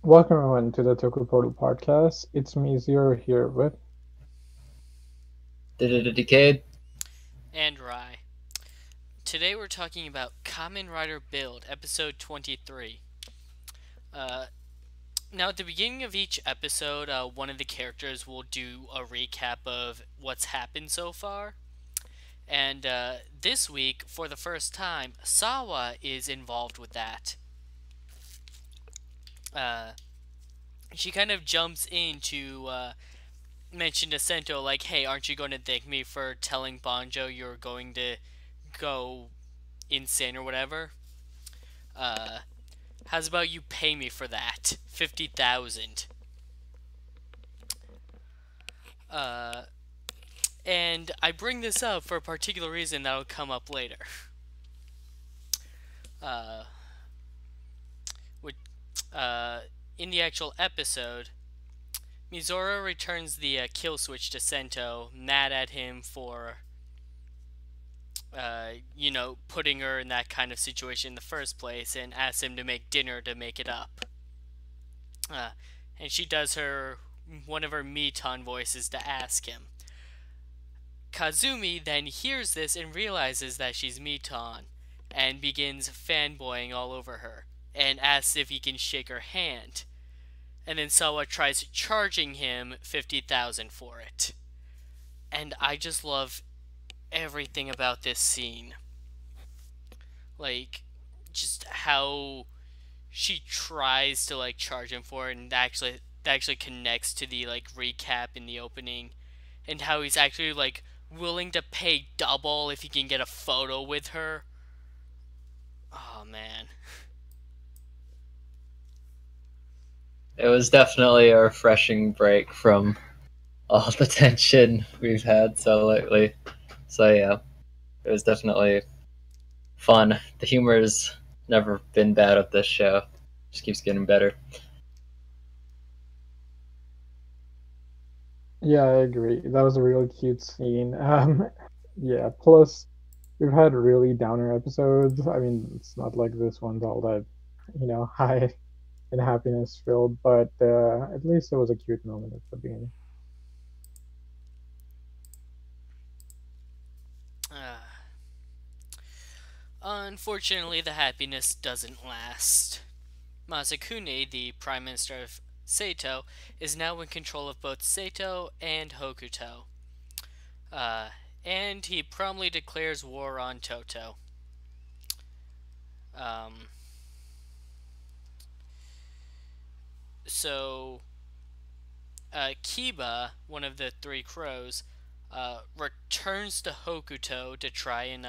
Welcome everyone to the Toku Portal podcast. It's me Zero here with Decade. And Rye. Today we're talking about Kamen Rider Build, episode 23. Uh, Now, at the beginning of each episode, one of the characters will do a recap of what's happened so far. And this week, for the first time, Sawa is involved with that. Uh, she kind of jumps in to mention to Sento, like, hey, aren't you going to thank me for telling Banjo you're going to go insane or whatever? Uh, How's about you pay me for that? 50,000. Uh, and I bring this up for a particular reason that'll come up later. Uh, which, uh, in the actual episode, Mizora returns the kill switch to Sento, mad at him for, putting her in that kind of situation in the first place, and asks him to make dinner to make it up. Uh, and she does one of her Miton voices to ask him. Kazumi then hears this and realizes that she's Miton, and begins fanboying all over her, and asks if he can shake her hand. And then Sawa tries charging him 50,000 for it. And I just love everything about this scene. Like, just how she tries to charge him for it, and that actually connects to the recap in the opening, and how he's actually willing to pay double if he can get a photo with her. Oh man. It was definitely a refreshing break from all the tension we've had so lately. So yeah, it was definitely fun. The humor's never been bad with this show. Just keeps getting better. Yeah, I agree. That was a really cute scene. Yeah, plus we've had really downer episodes. I mean, it's not like this one's all that, high and happiness filled, but at least it was a cute moment at the beginning. Uh, Unfortunately, the happiness doesn't last. Masakune, the Prime Minister of Seito, is now in control of both Seito and Hokuto. And he promptly declares war on Toto. Um, so, Kiba, one of the three crows, returns to Hokuto to try and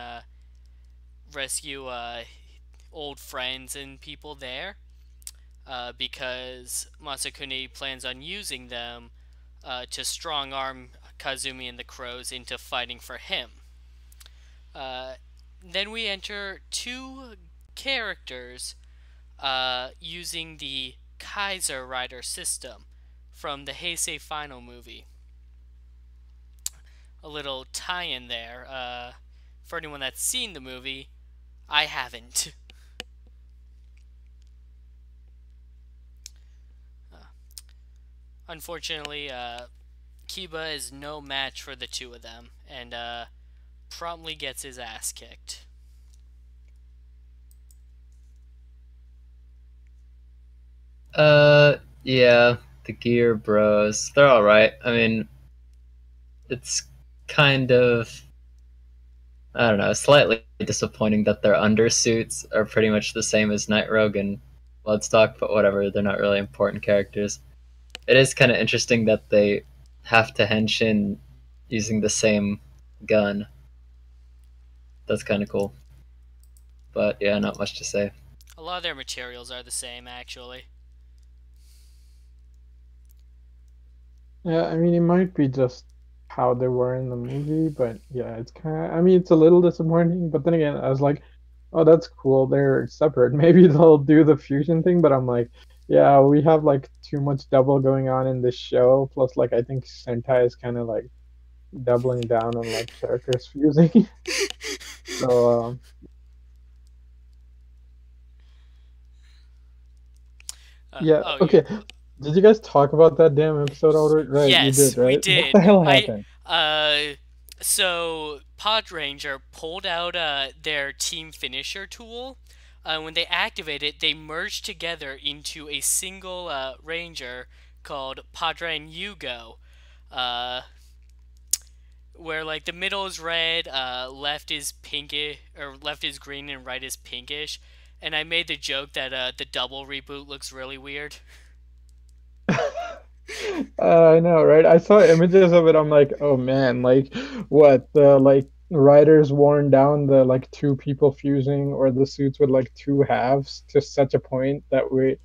rescue old friends and people there, because Masakune plans on using them to strong arm Kazumi and the crows into fighting for him. Uh, then we enter two characters using the Kaiser Rider system from the Heisei Final movie. A little tie-in there. For anyone that's seen the movie, I haven't. Unfortunately, Kiba is no match for the two of them, and promptly gets his ass kicked. Yeah, the Gear Bros. They're alright. I mean, it's kind of, I don't know, slightly disappointing that their undersuits are pretty much the same as Night Rogue and Bloodstock, but whatever, they're not really important characters. It is kind of interesting that they have to henshin using the same gun. That's kind of cool. But yeah, not much to say. A lot of their materials are the same, actually. Yeah, I mean, it might be just how they were in the movie, but yeah, it's kind of, I mean, it's a little disappointing, but then again, I was like, oh, that's cool. They're separate. Maybe they'll do the fusion thing, but I'm like, yeah, we have like too much double going on in this show. Plus, like, I think Sentai is kind of like doubling down on like characters fusing. So, Yeah. Oh, Okay. Did you guys talk about that damn episode already? Right, you yes, did, we right? What did. the hell I happened? so Pod Ranger pulled out their team finisher tool. When they activate it, they merge together into a single ranger called Padre Yugo. Uh, where like the middle is red, left is pinkish, or left is green and right is pinkish. And I made the joke that the double reboot looks really weird. I know, right? I saw images of it. I'm like, oh man, like what the like writers worn down the like two people fusing or the suits with like two halves to such a point that we're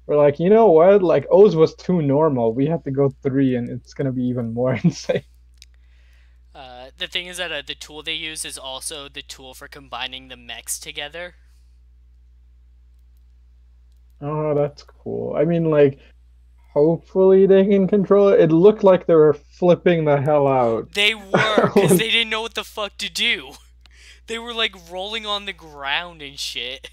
like, you know what? Like O's was too normal. We have to go three, and it's gonna be even more insane. The thing is that the tool they use is also the tool for combining the mechs together. Oh, that's cool. I mean, like, hopefully they can control it. It looked like they were flipping the hell out. They were, because they didn't know what the fuck to do. They were like rolling on the ground and shit.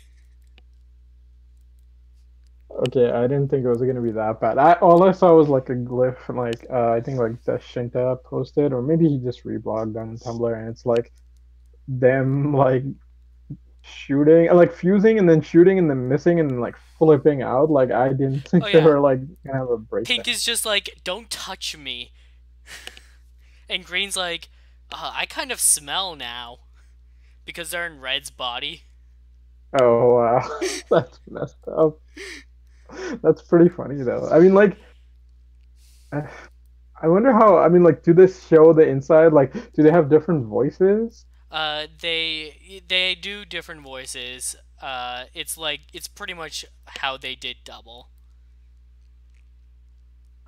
Okay, I didn't think it was gonna be that bad. I all I saw was like a glyph, like I think like Shinta posted, or maybe he just reblogged on Tumblr, and it's like them like shooting, like fusing, and then shooting, and then missing, and then like flipping out. Like I didn't Oh think they yeah, were like gonna have a breakdown. Pink is just like, don't touch me. And Green's like, I kind of smell now. Because they're in Red's body. Oh wow, that's messed up. That's pretty funny though. I mean, like. I wonder how. I mean, like, do this show the inside? Like, do they have different voices? They do different voices. It's like it's pretty much how they did Double.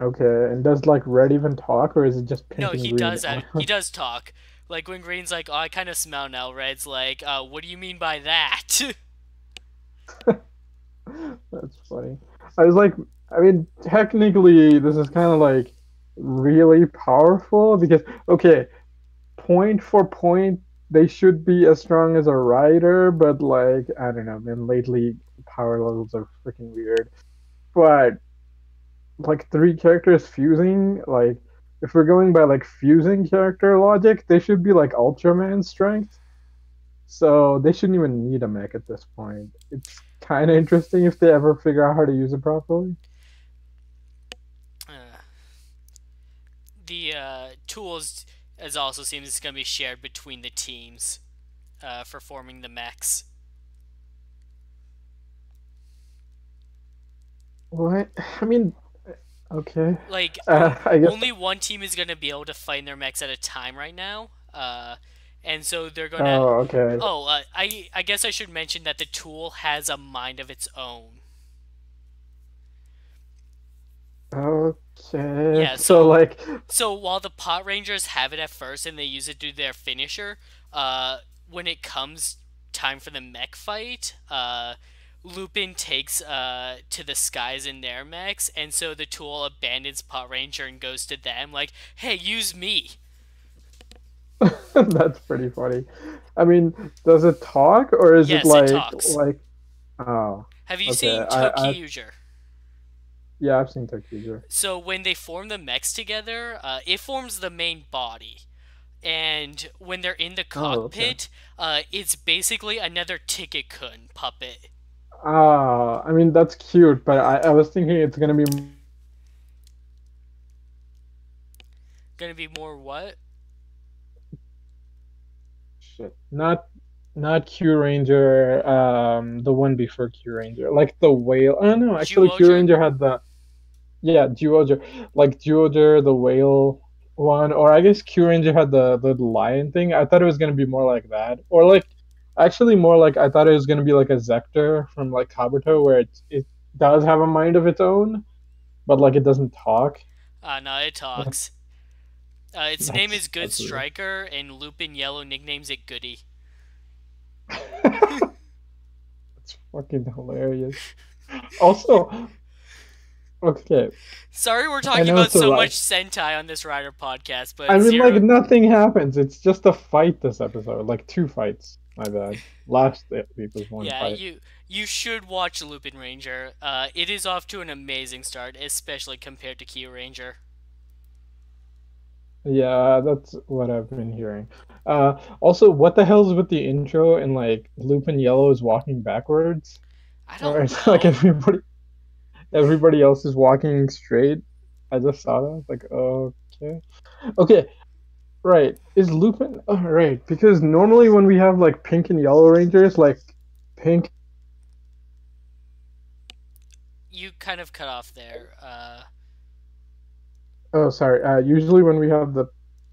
Okay, and does like Red even talk, or is it just No, Pink and Green? he does talk. Like when Green's like, "Oh, I kind of smell now." Red's like, "What do you mean by that?" That's funny. I was like, I mean, technically, this is kind of like really powerful because, okay, point for point, they should be as strong as a rider, but like, I don't know, man, lately power levels are freaking weird. But like three characters fusing, like if we're going by like fusing character logic, they should be like Ultraman strength. So they shouldn't even need a mech at this point. It's kind of interesting if they ever figure out how to use it properly. uh, the tools, as also seems, is going to be shared between the teams for forming the mechs. What? I mean, okay. Like I guess. only one team is going to be able to find their mechs at a time right now. And so they're gonna. Oh, okay. Oh, I guess I should mention that the tool has a mind of its own. Okay. Yeah, So like, so while the Pot Rangers have it at first and they use it to do their finisher, when it comes time for the mech fight, Lupin takes to the skies in their mechs, and so the tool abandons Pot Ranger and goes to them like, "Hey, use me." that's pretty funny. I mean, does it talk or is it Yes, it talks. like? Oh, Have you okay. seen I Tokyuger? yeah, I've seen Toku. So when they form the mechs together, it forms the main body. And when they're in the Oh, okay. cockpit, it's basically another Ticket-kun puppet. Ah, I mean that's cute, but I was thinking it's gonna be Gonna be more what? shit. Not Q Ranger, the one before Q Ranger, like the whale. Oh no, actually Q Zyuohger? Ranger had the yeah Duoger, like Duoger the whale one, or I guess Q Ranger had the lion thing. I thought it was gonna be more like that, or like actually more like I thought it was gonna be like a Zector from like Kabuto, where it does have a mind of its own, but like it doesn't talk. No, it That's talks. Its name is Good that's weird. Striker, and Lupin Yellow nicknames it Goody. It's fucking hilarious. Also, Okay, Sorry we're I talking know about it's a so lot. much Sentai on this Rider podcast, I but mean, like zero. nothing happens. It's just a fight this episode, like two fights. My bad. Last week was one Yeah, fight. you should watch Lupin Ranger. It is off to an amazing start, especially compared to Key Ranger. Yeah, that's what I've been hearing. Also, what the hell's with the intro and like Lupin Yellow is walking backwards, I or don't it's like know. everybody else is walking straight. I just saw that. Like, okay, okay, right. Is Lupin right? Because normally when we have like pink and yellow rangers, like pink. You kind of cut off there. Oh, sorry. Usually when we have the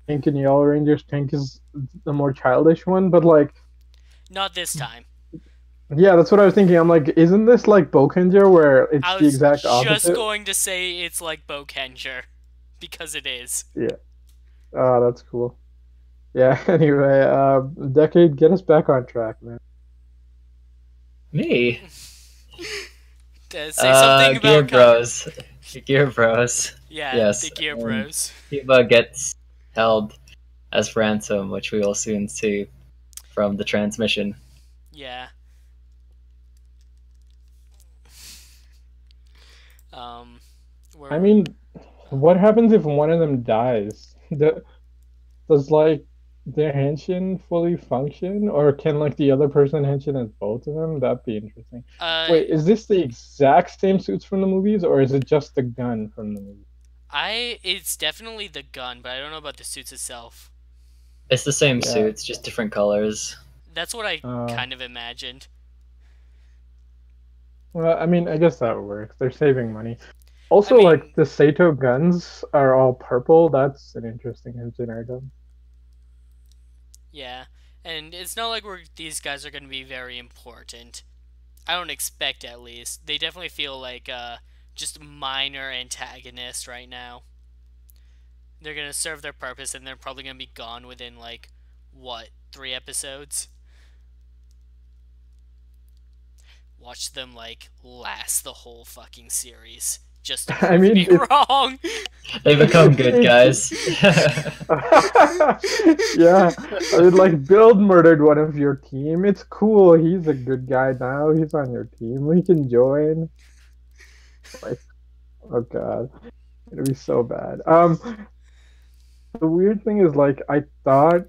pink and yellow rangers, pink is the more childish one. But like, Not this time. yeah, that's what I was thinking. I'm like, isn't this like Bokenger where it's I the was exact just opposite? going to say it's like Bokenger, because it is. Yeah. That's cool. Yeah. Anyway, decade, get us back on track, man. Me? Say something Gear about Bros. Gear Bros. yeah, the Yes, Gear and Bros. Kiba gets held as ransom, which we will soon see from the transmission. Yeah. Um, where I were? mean, what happens if one of them dies? Does like their henshin fully function, or can like the other person henshin as both of them? That'd be interesting. Uh, Wait, is this the exact same suits from the movies, or is it just the gun from the movie? it's definitely the gun, but I don't know about the suits itself. It's the same Yeah. suits, just different colors. That's what I Uh, kind of imagined. well, I mean, I guess that works. They're saving money. I Also, like mean, the Sato guns are all purple. That's an interesting engine item. yeah, and it's not like these guys are going to be very important. I don't expect, at least. They definitely feel like just minor antagonists right now. They're going to serve their purpose, and they're probably going to be gone within like what, 3 episodes. Watch them like last the whole fucking series just to I prove mean, me wrong. They become good guys. yeah, I mean, like Build murdered one of your team. It's cool. He's a good guy now. He's on your team. We can join. Like, oh god, it'd be so bad. The weird thing is, like, I thought,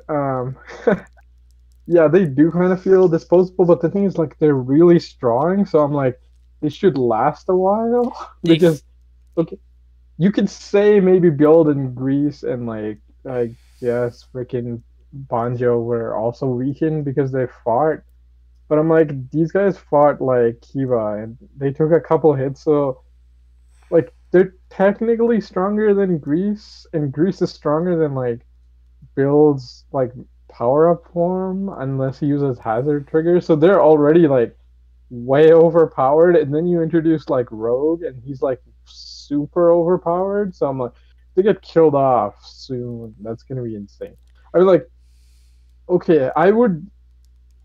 yeah, they do kind of feel disposable, but the thing is, like, they're really strong. So I'm like, they should last a while They because okay, you could say maybe Build in Greece and like I guess freaking Banjo were also weakened because they fought. But I'm like, these guys fought like Kiba and they took a couple hits, so like they're technically stronger than Greece, and Greece is stronger than like Build's like power up form unless he uses hazard triggers. So they're already like way overpowered, and then you introduce like Rogue, and he's like super overpowered. So I'm like, they get killed off soon. That's gonna be insane. I mean, like, okay, I would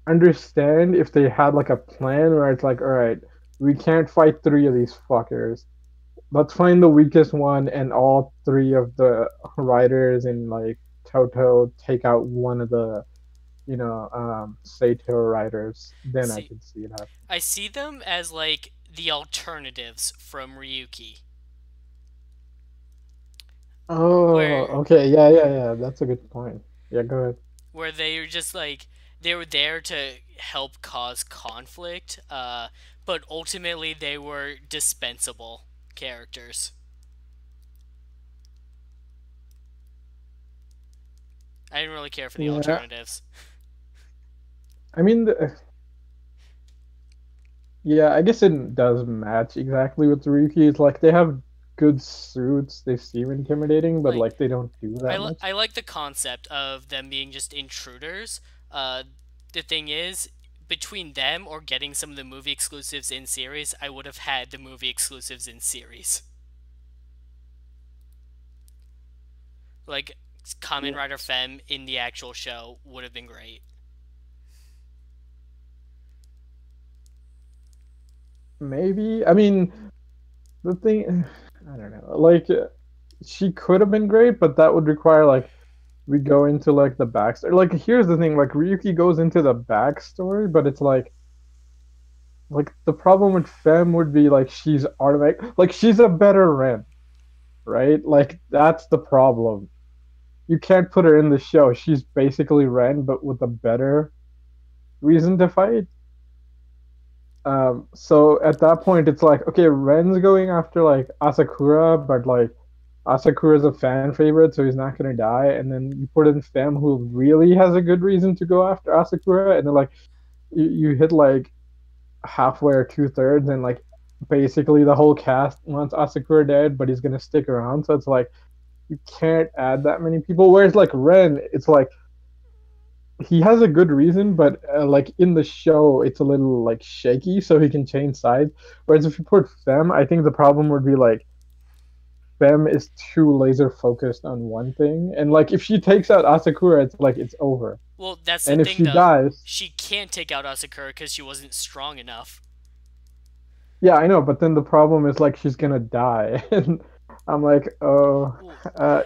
understand if they had like a plan where it's like, all right, we can't fight three of these fuckers. Let's find the weakest one, and all three of the riders in like Toto take out one of the Sato riders. Then I see could see it happen. I see them as like the alternatives from Ryuki, Oh, where okay. Yeah. That's a good point. Yeah, go ahead. they were just like they were there to help cause conflict, but ultimately they were dispensable characters. I didn't really care for the Yeah, alternatives. I mean, yeah, I guess it does match exactly with the Ryuki. It's like they have good suits, they seem intimidating, but Like like they don't do that much. I like the concept of them being just intruders. The thing is, between them or getting some of the movie exclusives in series, I would have had the movie exclusives in series. Like Kamen Yeah, Rider Fem in the actual show would have been great. maybe. I mean, the thing, I don't know. Like she could have been great, but that would require like we go into like the backstory. Like here's the thing, like Ryuki goes into the backstory, but it's like the problem with Femme would be like she's automatic, like she's a better Ren, right? Like that's the problem. You can't put her in the show. She's basically Ren, but with a better reason to fight. So at that point, it's like, okay, Ren's going after like Asakura, but like Asakura's a fan favorite, so he's not gonna die. And then you put in Femme, who really has a good reason to go after Asakura, and then like you hit like halfway or two-thirds, and like basically the whole cast wants Asakura dead, but he's gonna stick around. So it's like you can't add that many people. Whereas like Ren, it's like he has a good reason, but like in the show, it's a little like shaky, so he can change sides. Whereas if you put Femme, I think the problem would be like Femme is too laser focused on one thing, and like if she takes out Asakura, it's like it's over. Well, that's the And if thing she though. dies, She can't take out Asakura because she wasn't strong enough. yeah, I know, but then the problem is like she's gonna die, and I'm like, oh,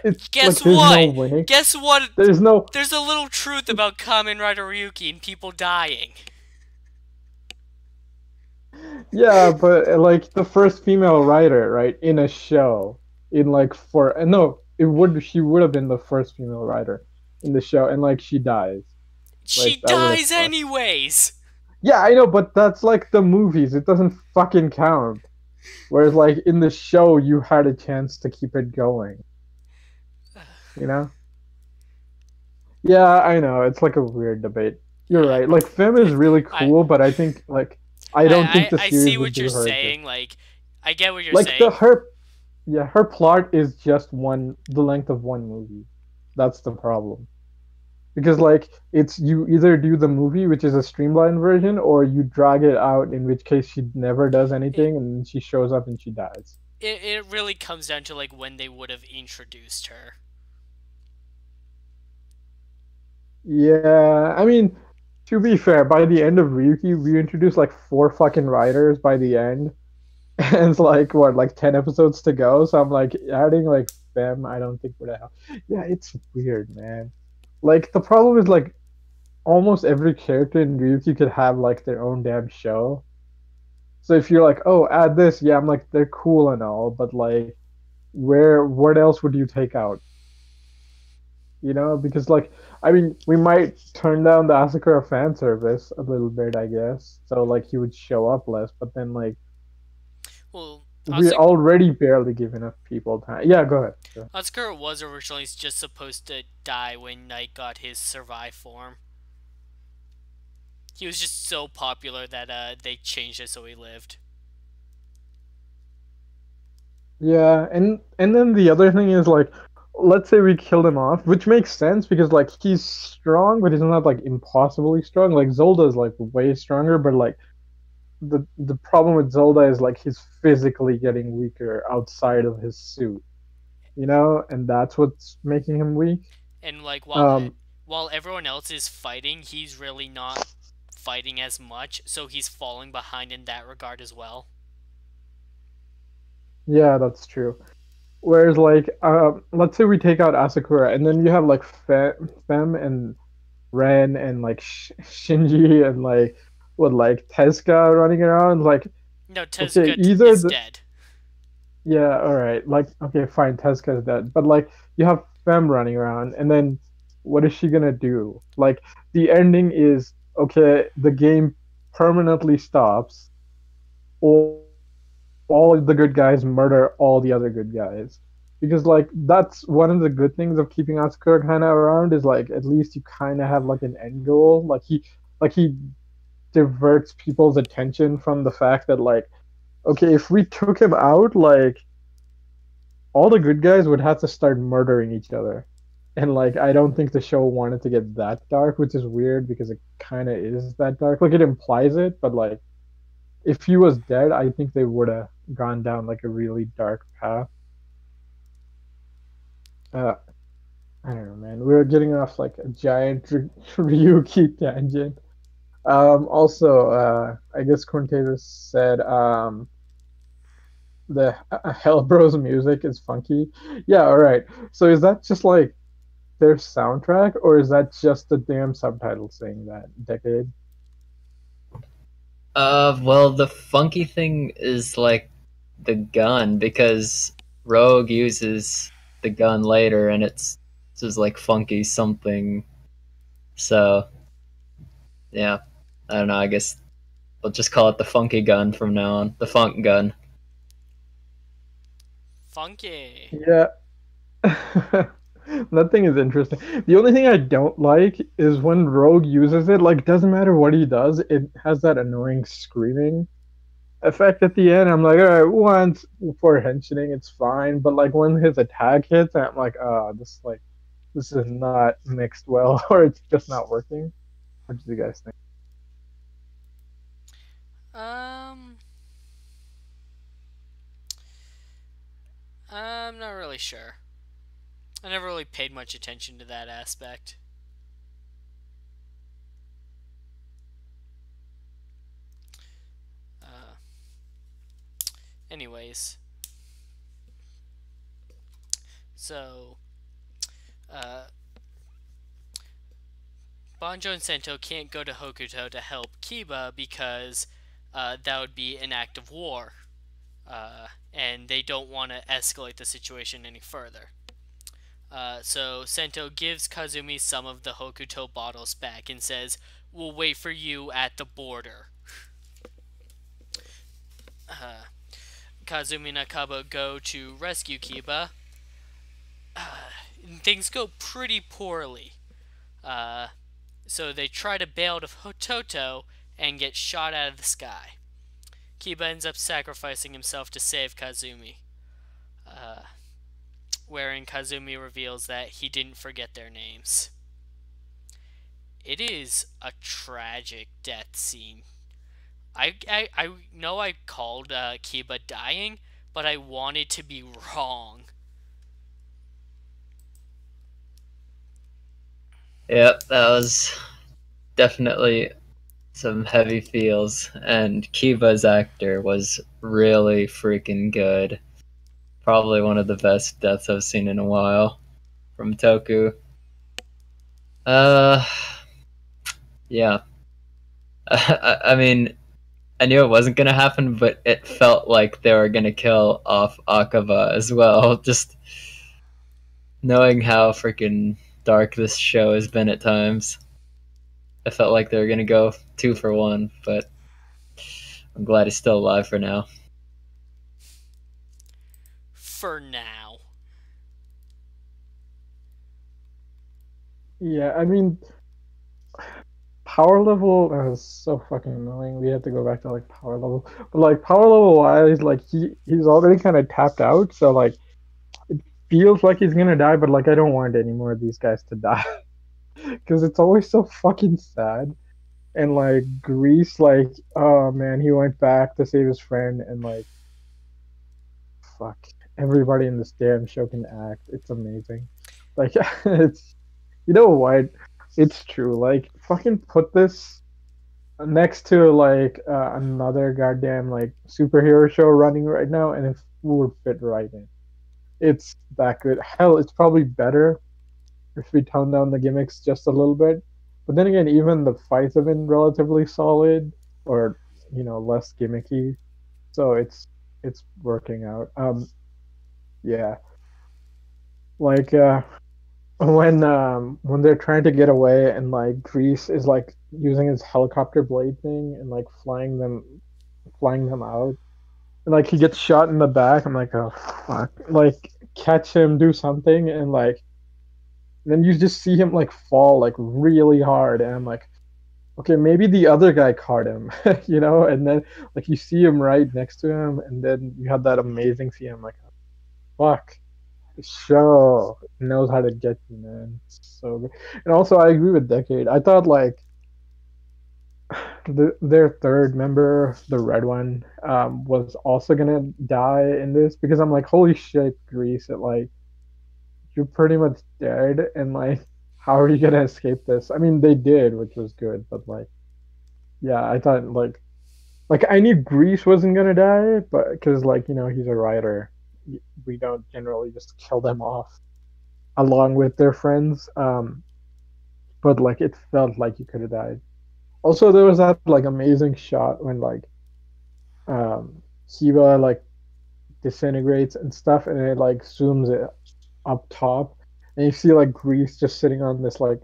it's like Guess there's no what? way. Guess what? There's no. There's a little truth about Kamen Rider Ryuki and people dying. Yeah, but like the first female writer, right, in a show, in like for no, it would she would have been the first female writer in the show, and like she dies. She Like that would have dies sucked. anyways. Yeah, I know, but that's like the movies. It doesn't fucking count. Whereas like in the show, you had a chance to keep it going. You know? Yeah, I know. It's like a weird debate. You're Yeah, right. Like Femme is really I cool, but I think like I don't think the I see series would what do you're her good. saying. Like, I get what you're Like the saying. her yeah, her plot is just the length of one movie. That's the problem. Because like it's you either do the movie, which is a streamlined version, or you drag it out, in which case she never does It, anything and she shows up and she dies. it really comes down to like when they would have introduced her. Yeah, I mean, to be fair, by the end of Ryuki, we introduced like four fucking writers by the end, and it's like what, like 10 episodes to go. So I'm like adding like Femme, I don't think would help. Yeah, it's weird, man. Like the problem is like almost every character in Ryuki could have like their own damn show. So if you're like, oh, add this, yeah, I'm like they're cool and all, but like what else would you take out? You know, because like I mean, we might turn down the Asakura fan service a little bit, I guess. So like he would show up less, but then like Well, we're already barely giving enough people time. Yeah, go ahead. Go ahead. Asakura was originally just supposed to die when Knight got his survive form. He was just so popular that they changed it so he lived. Yeah, and then the other thing is like, let's say we killed him off, which makes sense because like he's strong, but he's not like impossibly strong. Like Zolda is like way stronger, but like the problem with Zolda is like he's physically getting weaker outside of his suit, you know, and that's what's making him weak. And like Um, while everyone else is fighting, he's really not fighting as much, so he's falling behind in that regard as well. yeah, that's true. Whereas like, let's say we take out Asakura, and then you have like Fem and Ren and like Shinji and like what like Tezuka running around. Like, No, okay, Tezuka either is the dead. yeah, all right, like okay, fine, Tezuka's dead, but like you have Fem running around, and then what is she gonna do? Like the ending is okay, the game permanently stops, or all the good guys murder all the other good guys. Because like that's one of the good things of keeping Asakura kind of around is like at least you kind of have like an end goal. Like he diverts people's attention from the fact that like okay, if we took him out, like all the good guys would have to start murdering each other. And like I don't think the show wanted to get that dark, which is weird because it kind of is that dark. Like it implies it, but like if he was dead, I think they would have gone down like a really dark path. Uh, I don't know, man. We're getting off like a giant Ryuki tangent. Also, I guess Corntavis said, the Hell Bros music is funky. Yeah, all right. So is that just like their soundtrack, or is that just the damn subtitle saying that decade? Well, the funky thing is like the gun because Rogue uses the gun later, and it's just like funky something. So yeah, I don't know. I guess we'll just call it the funky gun from now on. The funk gun. Funky. Yeah. That thing is interesting. The only thing I don't like is when Rogue uses it, like doesn't matter what he does, it has that annoying screaming effect at the end. I'm like, all right, once for henching, it's fine, but like when his attack hits, I'm like, oh, this is not mixed well, or it's just not working. What do you guys think? Um, I'm not really sure. I never really paid much attention to that aspect. Uh, anyways, so uh, Banjo and Sento can't go to Hokuto to help Kiba because that would be an act of war, and they don't want to escalate the situation any further. So Sento gives Kazumi some of the Hokuto bottles back and says, "We'll wait for you at the border." Uh, Kazumi and Akaba go to rescue Kiba. Things go pretty poorly. Uh, so they try to bail to Hototo and get shot out of the sky. Kiba ends up sacrificing himself to save Kazumi, uh, wherein Kazumi reveals that he didn't forget their names. It is a tragic death scene. I know I called Kiba dying, but I wanted to be wrong. Yep, that was definitely some heavy feels, and Kiba's actor was really freaking good. Probably one of the best deaths I've seen in a while from Toku. Uh, yeah. I mean, I knew it wasn't gonna happen, but it felt like they were gonna kill off Akaba as well. Just knowing how freaking dark this show has been at times, I felt like they were gonna go 2 for 1, but I'm glad he's still alive for now. For now. Yeah, I mean, power level is so fucking annoying. We have to go back to like power level, but like power level wise, like he's already kind of tapped out, so like it feels like he's gonna die, but like I don't want any more of these guys to die because it's always so fucking sad. And like Grease, like oh man, he went back to save his friend, and like fuck, everybody in this damn show can act. It's amazing. Like it's you know what? It's true. Like fucking put this next to like another goddamn like superhero show running right now, and it would fit right in. It's that good. Hell, it's probably better if we tone down the gimmicks just a little bit. But then again, even the fights have been relatively solid, or less gimmicky. So it's working out. Yeah, like when they're trying to get away, and like Grease is like using his helicopter blade thing and like flying them out, and like he gets shot in the back. I'm like, oh fuck, like catch him, do something, and like then you just see him like fall like really hard, and I'm like, okay, maybe the other guy caught him, and then like you see him right next to him, and then you have that amazing scene. I'm like, fuck, the show knows how to get you, man. It's so good. And also, I agree with Decade. I thought like their third member, the red one, was also gonna die in this because I'm like, holy shit, Grease! It like you're pretty much dead, and like, how are you gonna escape this? I mean, they did, which was good, but like, yeah, I thought like Like I knew Grease wasn't gonna die, but because like he's a writer, we don't generally just kill them off along with their friends. But like it felt like he could have died. Also, there was that like amazing shot when like Kiba like disintegrates and stuff, and it like zooms it up top, and you see like Grease just sitting on this like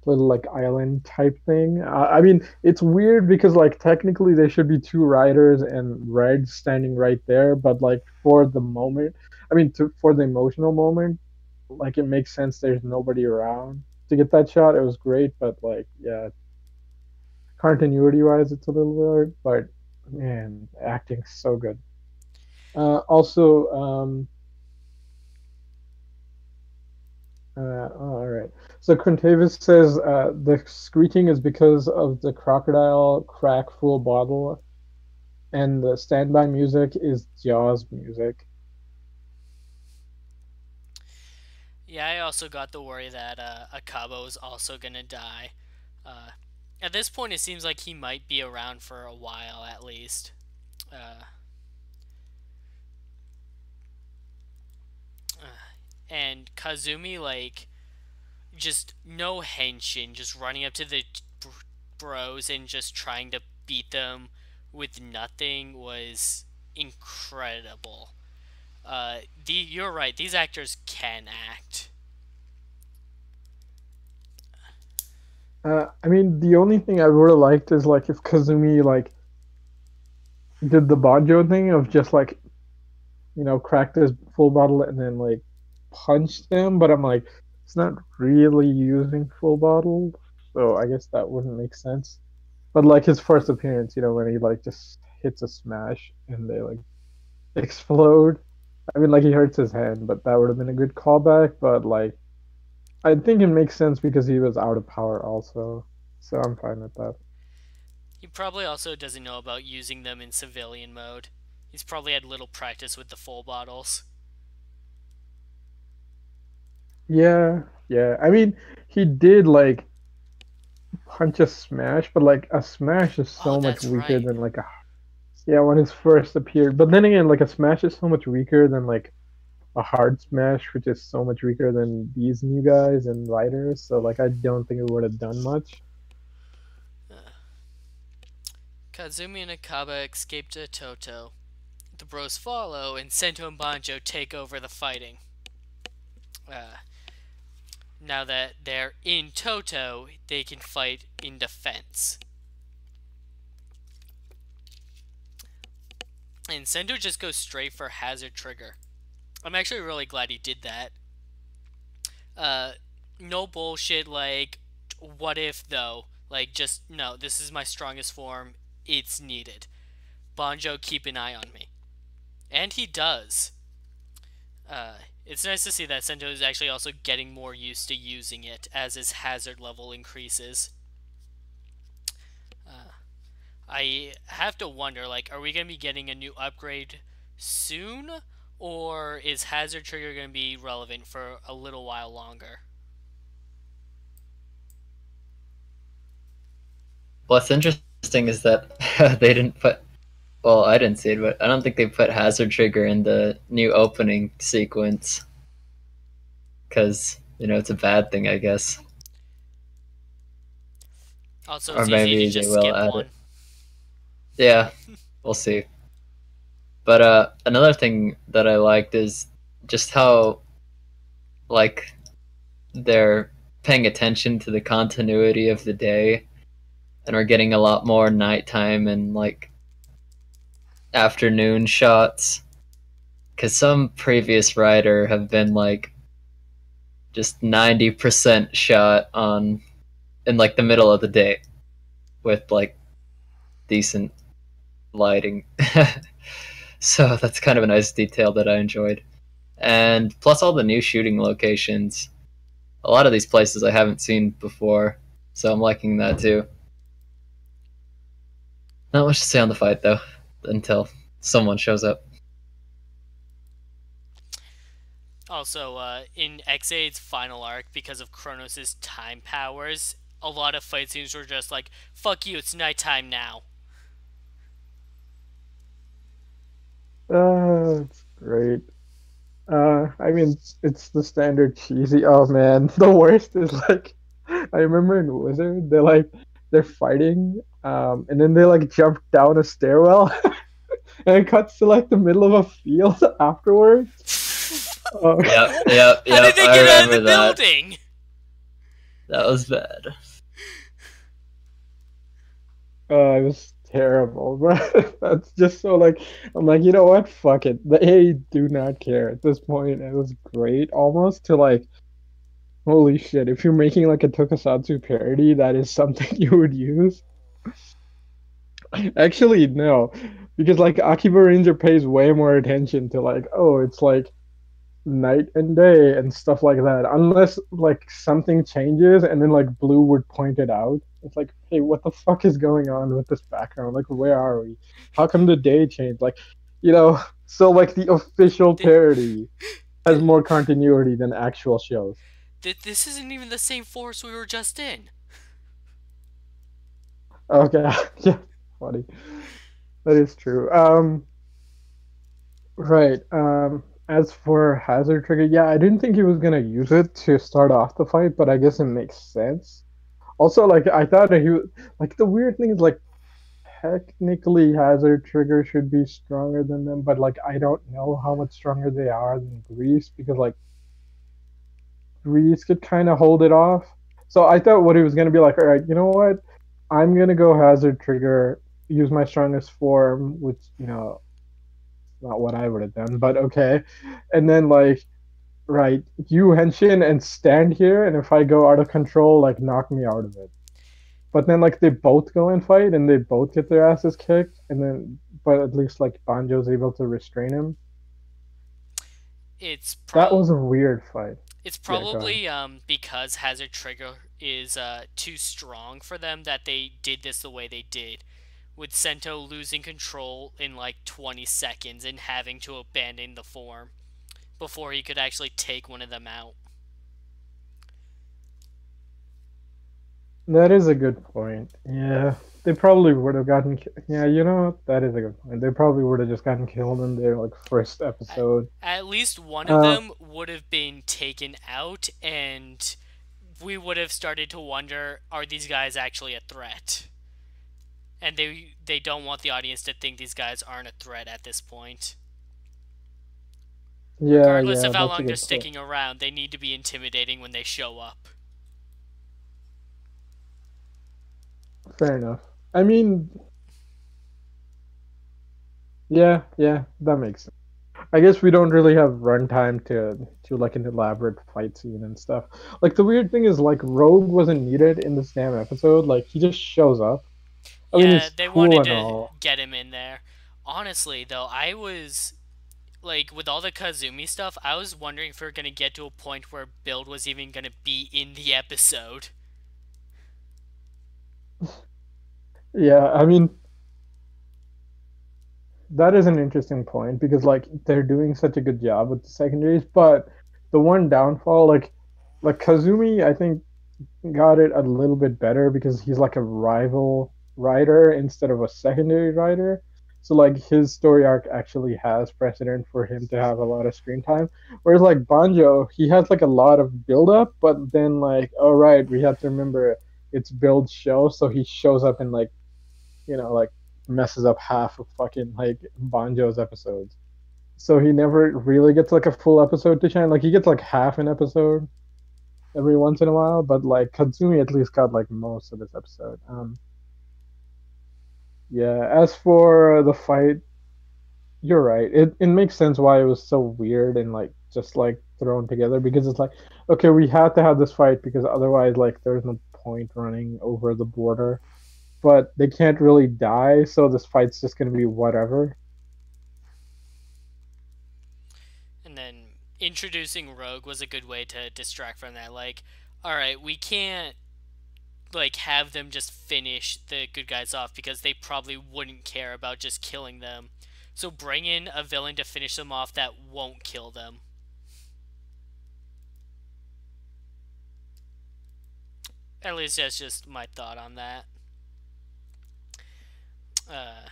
little like island type thing. I mean, it's weird because like technically there should be two riders and Red standing right there, but like for the moment, I mean, for the emotional moment, like it makes sense. There's nobody around to get that shot. It was great, but like yeah, continuity wise, it's a little weird. But man, acting's so good. Also, all right. So Quintavis says the screeching is because of the crocodile crack full bottle, and the standby music is Jaws music. Yeah, I also got the worry that Akabo is also gonna die. Uh, at this point, it seems like he might be around for a while at least. Uh, and Kazumi, like, just no henshin, just running up to the bros and just trying to beat them with nothing was incredible. You're right. These actors can act. I mean, the only thing I would have liked is like if Kazumi like did the Banjo thing of just like cracked his full bottle and then like punched them, but I'm like, it's not really using full bottle, so I guess that wouldn't make sense. But like his first appearance, when he like just hits a smash and they like explode. I mean, like he hurts his hand, but that would have been a good callback. But like, I think it makes sense because he was out of power also, so I'm fine with that. He probably also doesn't know about using them in civilian mode. He's probably had little practice with the full bottles. Yeah, yeah. I mean, he did like punch a smash, but like a smash is Oh, so much that's weaker right. than like a yeah when it first appeared. But then again, like a smash is so much weaker than like a hard smash, which is so much weaker than these new guys and riders. So like, I don't think it would have done much. Kazumi and Akaba escape to Toto. The bros follow, and Sento and Banjo take over the fighting. Uh, now that they're in Toto, they can fight in defense. And Sento just goes straight for Hazard Trigger. I'm actually really glad he did that. Uh, no bullshit like, what if though? Like, just, no, this is my strongest form. It's needed. Banjo, keep an eye on me. And he does. It's nice to see that Sento is actually also getting more used to using it as his hazard level increases. I have to wonder, like, are we going to be getting a new upgrade soon? Or is Hazard Trigger going to be relevant for a little while longer? What's interesting is that they didn't put. Well, I didn't see it, but I don't think they put Hazard Trigger in the new opening sequence because it's a bad thing, I guess. Also, Or it's easy to maybe they just will skip add one. it. Yeah, we'll see. But another thing that I liked is just how like they're paying attention to the continuity of the day, and we're getting a lot more nighttime and like afternoon shots. Because some previous writer have been like just 90% shot on in like the middle of the day with like decent lighting. So that's kind of a nice detail that I enjoyed. And plus all the new shooting locations. A lot of these places I haven't seen before, so I'm liking that too. Not much to say on the fight though, until someone shows up. Also, in X8's final arc, because of Kronos' time powers, a lot of fight scenes were just like, fuck you, it's nighttime now. It's great. I mean, it's the standard cheesy. Oh man, the worst is like, I remember in Wizard, they're fighting, and then they like jump down a stairwell, and it cuts to like the middle of a field afterwards. Uh, Yep, yep, How did yep. they I get out of the remember that. building? That was bad. it was terrible, bro. That's just so like, I'm like, you know what? Fuck it. They do not care at this point. It was great, almost to like, holy shit. If you're making like a Tokusatsu parody, that is something you would use. Actually, no, because like Akiba Ranger pays way more attention to like, oh, it's like night and day and stuff like that. Unless like something changes and then like Blue would point it out. It's like, hey, what the fuck is going on with this background? Like, where are we? How come the day changed? Like, you know, so like the official Th- parody has th- more continuity than actual shows. this isn't even the same forest we were just in. Okay, yeah, funny. That is true. Right. As for Hazard Trigger, yeah, I didn't think he was gonna use it to start off the fight, but I guess it makes sense. Also, like I thought that like the weird thing is like technically Hazard Trigger should be stronger than them, but like I don't know how much stronger they are than Grease because like Grease could kind of hold it off. So I thought what he was gonna be like, all right, you know what? I'm gonna go Hazard Trigger, use my strongest form, which not what I would have done, but okay. And then like, right, you henshin and stand here, and if I go out of control, like knock me out of it. But then like they both go and fight, and they both get their asses kicked, and then but at least like Banjo's able to restrain him. It's That pro was a weird fight. it's Yeah, go ahead. probably because Hazard Trigger is too strong for them that they did this the way they did, with Sento losing control in like 20 seconds and having to abandon the form before he could actually take one of them out. That is a good point. Yeah, they probably would have gotten. Yeah, you know what? That is a good point. They probably would have just gotten killed in their like first episode. At least one of Uh, them would have been taken out, and we would have started to wonder, are these guys actually a threat? And they don't want the audience to think these guys aren't a threat at this point. yeah, Regardless yeah, of how that's a long they're good point. sticking around, they need to be intimidating when they show up. Fair enough. I mean, yeah, yeah, that makes sense. I guess we don't really have runtime to like an elaborate fight scene and stuff. Like the weird thing is like Rogue wasn't needed in this damn episode. Like he just shows up. I mean Yeah, he's they cool wanted and to all. get him in there. Honestly, though, I was like, with all the Kazumi stuff, I was wondering if we are gonna get to a point where Build was even gonna be in the episode. Yeah, I mean that is an interesting point because like they're doing such a good job with the secondaries, but the one downfall like Kazumi I think got it a little bit better because he's like a rival writer instead of a secondary writer. So like his story arc actually has precedent for him to have a lot of screen time. Whereas like Banjo, he has like a lot of build up, but then like, all right, we have to remember it's Build's show, so he shows up in like, like messes up half of fucking like Banjo's episodes. So he never really gets like a full episode to shine. Like he gets like half an episode every once in a while, but like Katsumi at least got like most of this episode. Yeah. As for the fight, you're right. It makes sense why it was so weird and like just like thrown together because it's like, okay, we had to have this fight because otherwise like there's no point running over the border. But they can't really die, so this fight's just gonna be whatever. And then introducing Rogue was a good way to distract from that. Like, alright, we can't like have them just finish the good guys off because they probably wouldn't care about just killing them. So bring in a villain to finish them off that won't kill them. At least that's just my thought on that. Uh,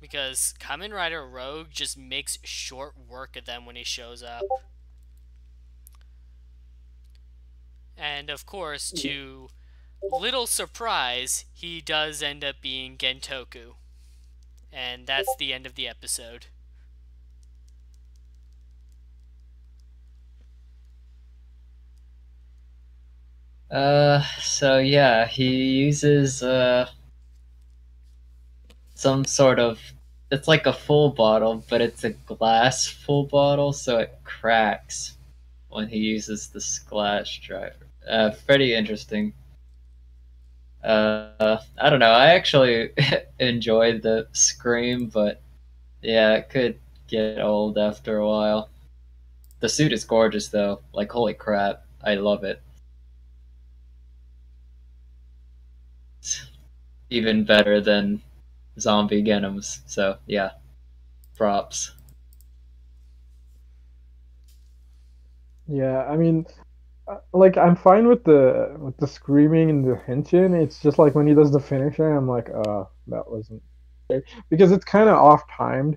because Kamen Rider Rogue just makes short work of them when he shows up. And of course, to little surprise, he does end up being Gentoku. And that's the end of the episode. So yeah, he uses some sort of, it's like a full bottle, but it's a glass full bottle, so it cracks when he uses the splash driver. Pretty interesting. I don't know. I actually enjoyed the scream, but yeah, it could get old after a while. The suit is gorgeous, though. Like, holy crap, I love it. It's even better than zombie Genims. So yeah, props. Yeah, I mean, like I'm fine with the screaming and the henshin. It's just like when he does the finisher, I'm like, that wasn't fair. Because it's kind of off timed.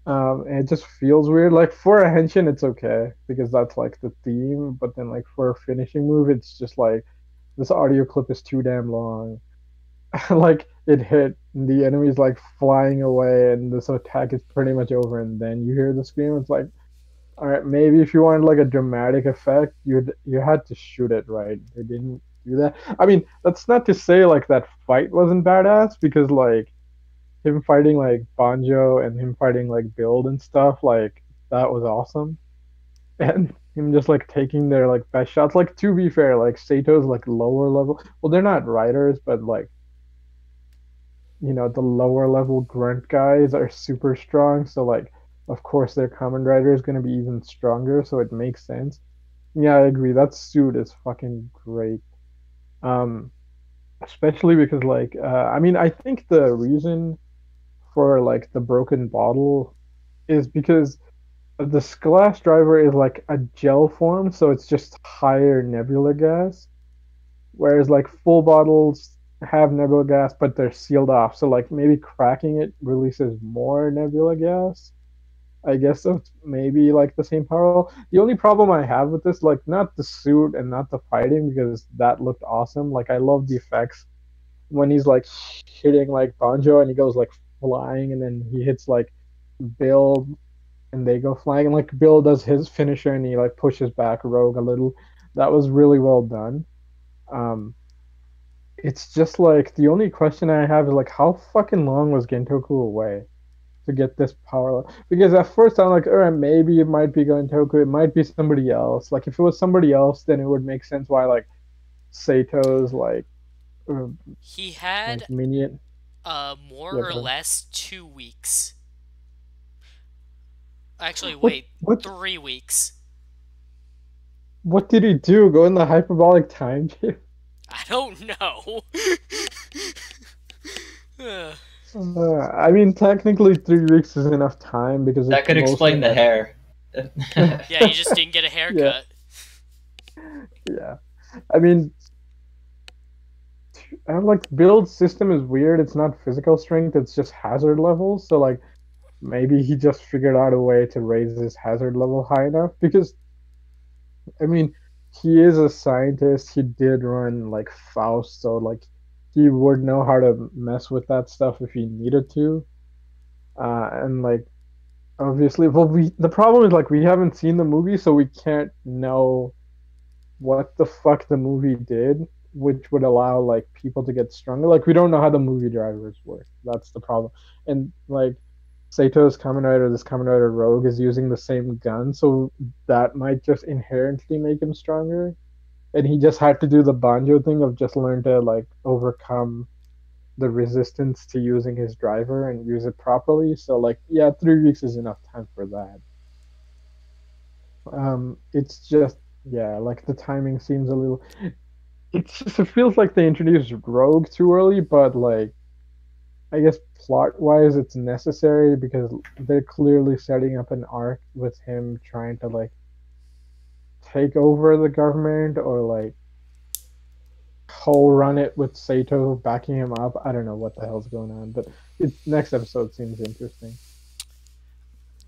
And it just feels weird. Like for a henshin, it's okay because that's like the theme. But then like for a finishing move, it's just like this audio clip is too damn long. Like it hit, and the enemy's like flying away, and this attack is pretty much over, and then you hear the scream. It's like, all right, maybe if you wanted like a dramatic effect, you had to shoot it right. They didn't do that. I mean, that's not to say like that fight wasn't badass because like him fighting like Banjo and him fighting like Build and stuff, like that was awesome. And him just like taking their like best shots. Like to be fair, like Sato's like lower level. Well, they're not riders, but like the lower level grunt guys are super strong. So like, of course, their Kamen Rider is gonna be even stronger. So it makes sense. Yeah, I agree. That suit is fucking great. Um, Especially because like, I mean, I think the reason for like the broken bottle is because the Splash Driver is like a gel form, so it's just higher nebula gas. Whereas like full bottles have nebula gas, but they're sealed off. So like maybe cracking it releases more nebula gas. I guess so. It's maybe like the same power level. The only problem I have with this, like not the suit and not the fighting, because that looked awesome. Like I love the effects when he's like hitting like Banjo and he goes like flying and then he hits like Bill and they go flying and like Bill does his finisher and he like pushes back Rogue a little. That was really well done. Um, it's just like the only question I have is like how fucking long was Gentoku away to get this power level? Because at first I'm like, all right, maybe it might be Gentoku, it might be somebody else. Like if it was somebody else, then it would make sense why like Sato's uh, He like had minion. more Yeah, or go ahead. less 2 weeks. Actually, What wait, what 3 weeks. what did he do? Go in the hyperbolic time chamber? I don't know. I mean, technically 3 weeks is enough time because That it's could mostly explain the like hair. Yeah, you just didn't get a yeah, haircut. yeah. I mean, I like build system is weird. It's not physical strength. It's just hazard levels. So like maybe he just figured out a way to raise his hazard level high enough because I mean he is a scientist. He did run like Faust, so like he would know how to mess with that stuff if he needed to. And like obviously, well, we the problem is like we haven't seen the movie, so we can't know what the fuck the movie did, which would allow like people to get stronger. Like we don't know how the movie drivers work. That's the problem. And like Sato's Kamen Rider, this Kamen Rider Rogue is using the same gun, so that might just inherently make him stronger. And he just had to do the Banjo thing of just learn to like overcome the resistance to using his driver and use it properly. So like yeah, 3 weeks is enough time for that. It's just yeah, like the timing seems a little. It's just it feels like they introduced Rogue too early, but like I guess plot wise it's necessary because they're clearly setting up an arc with him trying to like take over the government or like whole run it with Sato backing him up. I don't know what the hell's going on, but next episode seems interesting.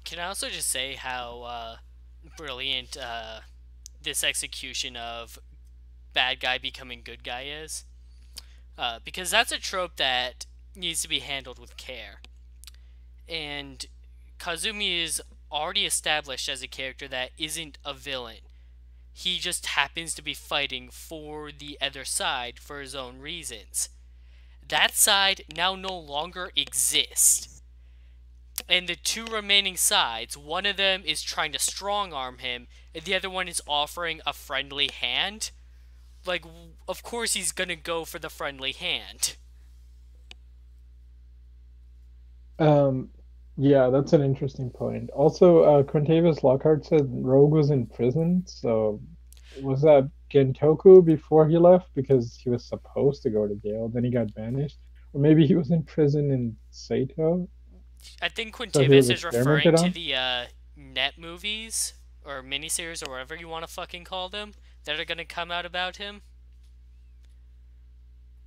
Can I also just say how brilliant this execution of bad guy becoming good guy is? Because that's a trope that needs to be handled with care. And Kazumi is already established as a character that isn't a villain. He just happens to be fighting for the other side for his own reasons. That side now no longer exists. And the two remaining sides, one of them is trying to strong arm him, and the other one is offering a friendly hand. Like, of course he's gonna go for the friendly hand. Um, yeah, that's an interesting point. Also, Quintavious Lockhart said Rogue was in prison, so was that Gentoku before he left because he was supposed to go to jail, then he got banished? Or maybe he was in prison in Sato, I think so he was Quintavis is referring experimented to on? the net movies or miniseries or whatever you want to fucking call them that are gonna come out about him.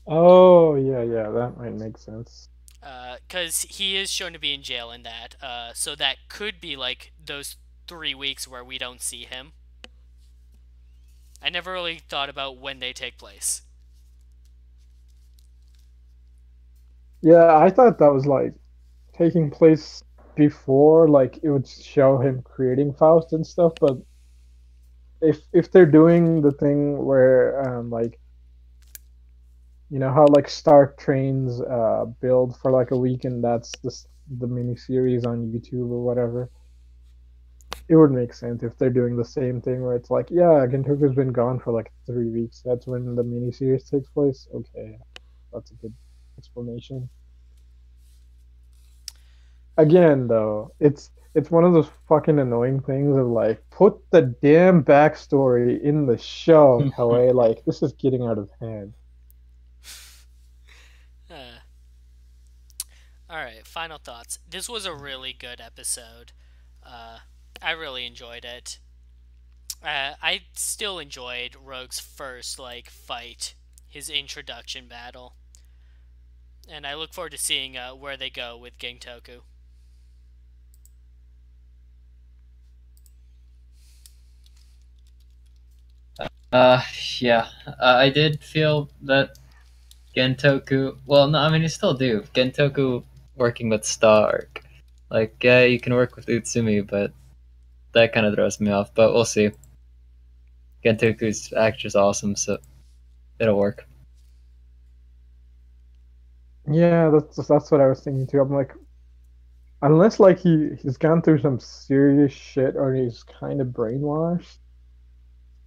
Oh, yeah, yeah, that might make sense. Because he is shown to be in jail in that. So that could be like those 3 weeks where we don't see him. I never really thought about when they take place. Yeah, I thought that was like taking place before, like it would show him creating Faust and stuff, but if they're doing the thing where like you know how like Star trains build for like a week and that's the mini series on YouTube or whatever. It would make sense if they're doing the same thing where it's like, yeah, Gintoku's been gone for like 3 weeks. That's when the mini series takes place. Okay, that's a good explanation. Again, though, it's one of those fucking annoying things of like, put the damn backstory in the show, Toei. Like, this is getting out of hand. Uh, Alright, final thoughts. This was a really good episode. Uh, I really enjoyed it. I still enjoyed Rogue's first like fight, his introduction battle, and I look forward to seeing where they go with Gangtoku. Uh, yeah, I did feel that Gentoku. Well, no, I mean you still do. Gentoku working with Stark. Like, yeah, you can work with Utsumi, but that kind of throws me off. But we'll see. Gentoku's actor's awesome, so it'll work. Yeah, that's what I was thinking too. I'm like, unless like he's gone through some serious shit or he's kind of brainwashed.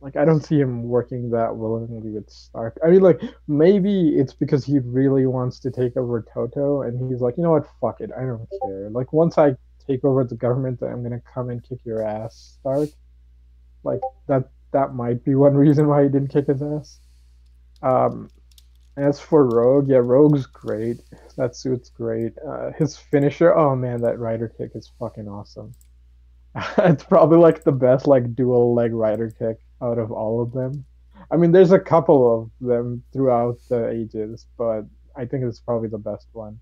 Like I don't see him working that willingly with Stark. I mean, like maybe it's because he really wants to take over Toto, and he's like, you know what, fuck it, I don't care. Like once I take over the government, I'm gonna come and kick your ass, Stark. Like that might be one reason why he didn't kick his ass. Um, as for Rogue, yeah, Rogue's great. That suit's great. His finisher, oh man, that rider kick is fucking awesome. It's probably like the best like dual leg rider kick out of all of them. I mean, there's a couple of them throughout the ages, but I think it's probably the best one.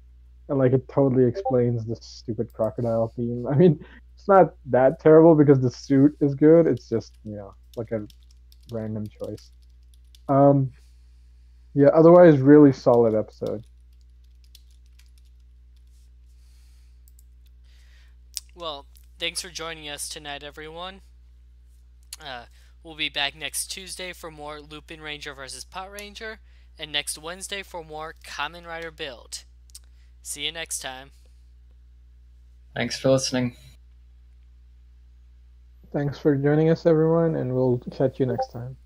And like it totally explains the stupid crocodile theme. I mean, it's not that terrible because the suit is good. It's just, like a random choice. Um yeah, otherwise really solid episode. Well, thanks for joining us tonight, everyone. Uh, we'll be back next Tuesday for more Lupin Ranger versus Pot Ranger, and next Wednesday for more Kamen Rider Build. See you next time. Thanks for listening. Thanks for joining us everyone and we'll catch you next time.